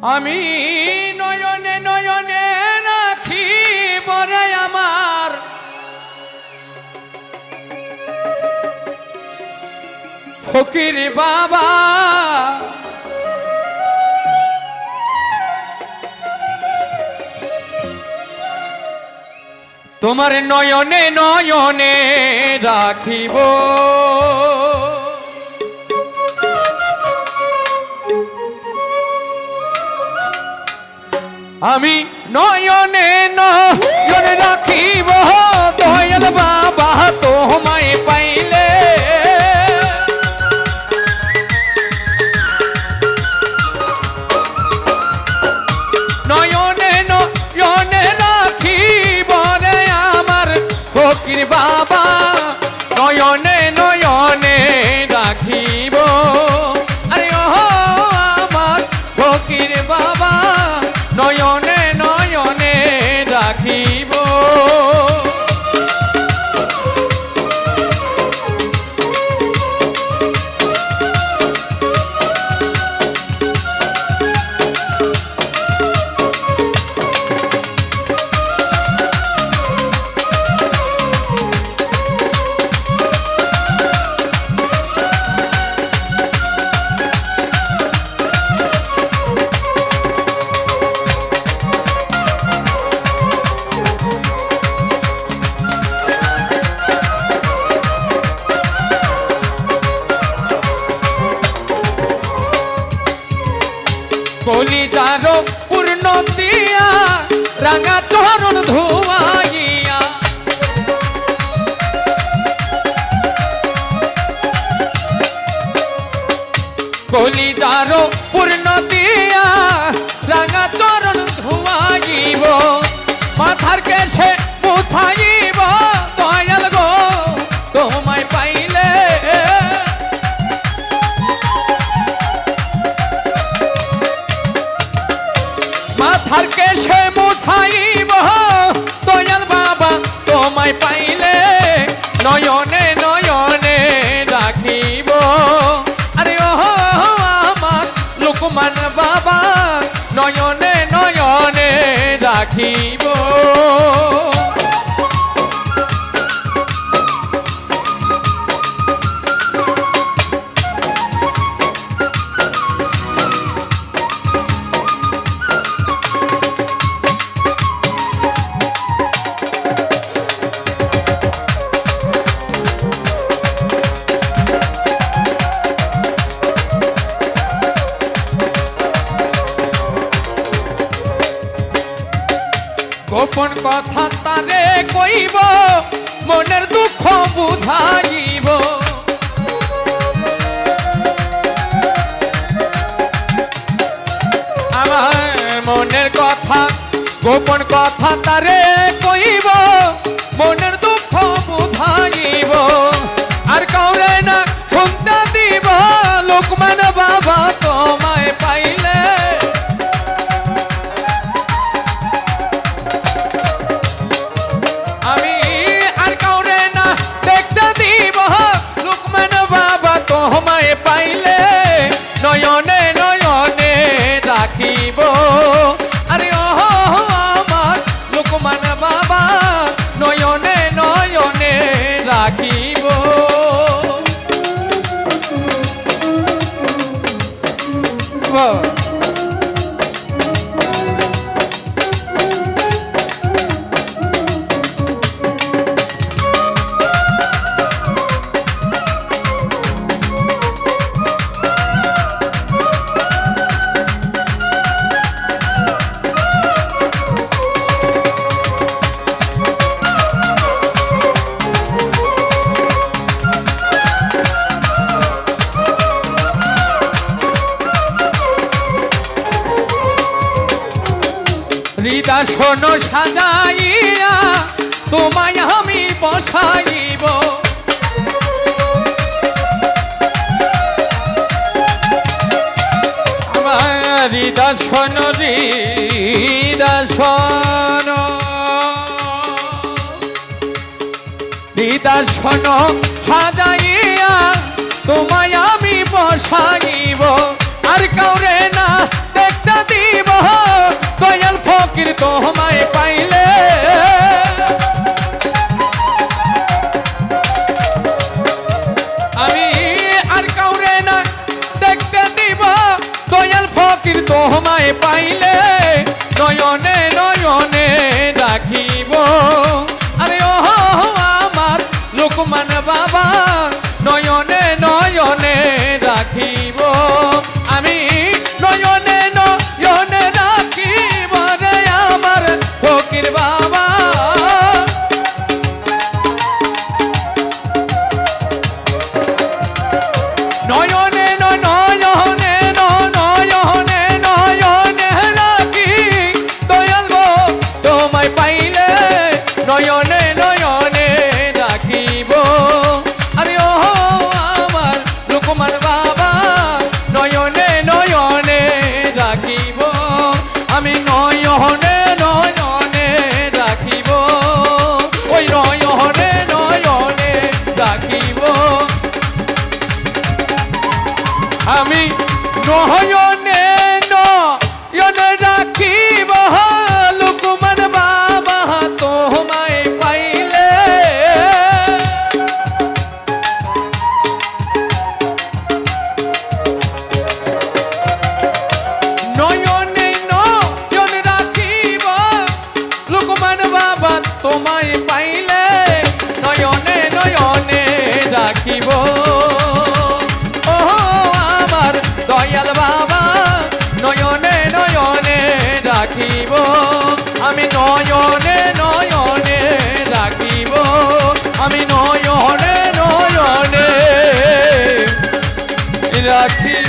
আমি নয়নে নয়নে রাখি বরে আমার ফকির বাবা। তোমার নয়নে নয়নে রাখিব আমি নয়নে নয়নে রাখিব দয়াল বাবা তোমায় পাইলে। নয়নে নয়নে রাখিব রে আমার ফকির বাবা, নয়নে নয়নে রাখিব আরে ও আমার ফকির বাবা, নয়নে নয়নে রাখিব। কলিজার পূর্ণ দিয়া রাঙা চরণ ধোয়াইয়া, কলিজার পূর্ণ দিয়া রাঙা চরণ ধোয়াইব, মাথার কেশে মুছাইব দয়াল গো তোমায় পাইলে। মাথার কেশে মুছাইব দয়াল বাবা তোমায় পাইলে, নয়নে নয়নে রাখিব আরে ও আমার লোকমান বাবা, নয়নে নয়নে রাখিব। গোপন কথা তারে কইব, মনের দুঃখ বুঝাইব, আমার মনের কথা গোপন কথা তারে কইব, মনের দুঃখ বুঝাইব, আর কাউরে না শুনতে দিব লোকমান বাবা তোমায় পাইলে। তোমায় পাইলে নয়নে নয়নে রাখিব আরে ও আমার লোকমান বাবা, নয়নে নয়নে রাখিব। হৃদয়াসন সাজাইয়া তোমায় আমি বসাইব, আমার হৃদয়াসন হৃদয়াসন হৃদয়াসন সাজাইয়া তোমায় আমি বসাইব, আর কাউরে না দেখতে তোমায় পাইলে নয়নে নয়নে রাখিব আরে ও আমার লোকমান বাবা নয়নে নয়নে রাখিব আমি নয়নে নয়নে রাখিব রে আমার ফকির বাবা নয়নে নয়নে নয়নে নয়নে রাখি দয়াল গো তোমায় পাইলে নয়নে নয়নে রাখিব আরে ও আমার লোকমান বাবা নয়নে নয়নে রাখিব আমি নয়নে নয়নে রাখিব ওই নয়নে নয়নে রাখিব আমি নয়নে নয়নে রাখিব লোকমান বাবা তোমায় পাইলে নয়নে নয়নে রাখিব লোকমান বাবা তোমায় পাইলে নয়নে নয়নে রাখিব দয়াল বাবা নয়নে নয়নে রাখিব আমি নয়নে নয়নে রাখিব আমি নয়নে নয়নে রাখিব